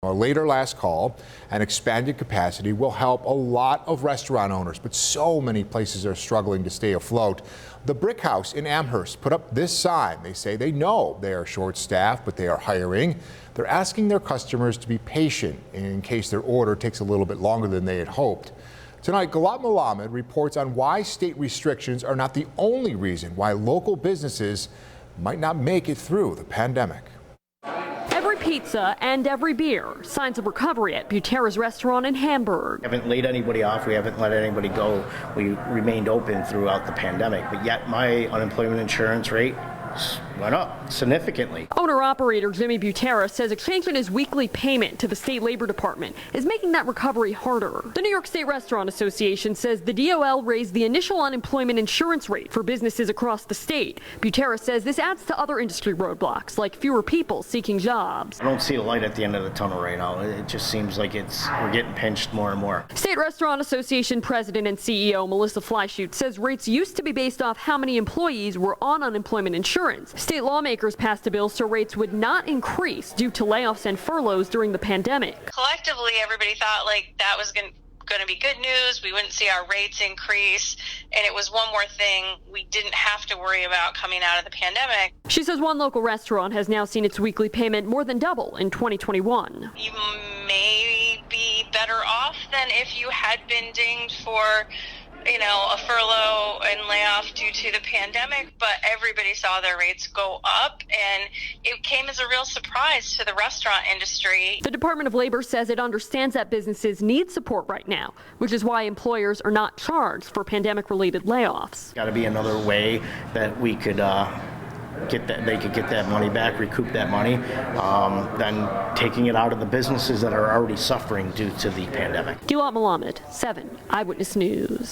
A later last call and expanded capacity will help a lot of restaurant owners, but so many places are struggling to stay afloat. The Brick House in Amherst put up this sign. They say they know they are short-staffed, but they are hiring. They're asking their customers to be patient in case their order takes a little bit longer than they had hoped. Tonight, Galat Malamed reports on why state restrictions are not the only reason why local businesses might not make it through the pandemic. Every pizza and every beer, signs of recovery at Butera's restaurant in Hamburg. We haven't laid anybody off, we haven't let anybody go. We remained open throughout the pandemic, but yet my unemployment insurance rate went up significantly. Owner-operator Jimmy Butera says a change in his weekly payment to the state labor department is making that recovery harder. The New York State Restaurant Association says the DOL raised the initial unemployment insurance rate for businesses across the state. Butera says this adds to other industry roadblocks, like fewer people seeking jobs. I don't see a light at the end of the tunnel right now. It just seems like we're getting pinched more and more. State Restaurant Association President and CEO Melissa Fleischute says rates used to be based off how many employees were on unemployment insurance. State lawmakers passed a bill so rates would not increase due to layoffs and furloughs during the pandemic. Collectively, everybody thought like that was going to be good news. We wouldn't see our rates increase. And it was one more thing we didn't have to worry about coming out of the pandemic. She says one local restaurant has now seen its weekly payment more than double in 2021. You may be better off than if you had been dinged for a furlough and layoff due to the pandemic, but everybody saw their rates go up, and it came as a real surprise to the restaurant industry. The Department of Labor says it understands that businesses need support right now, which is why employers are not charged for pandemic-related layoffs. Got to be another way that we could they could get that money back, recoup that money, than taking it out of the businesses that are already suffering due to the pandemic. Galat Malamed, 7 Eyewitness News.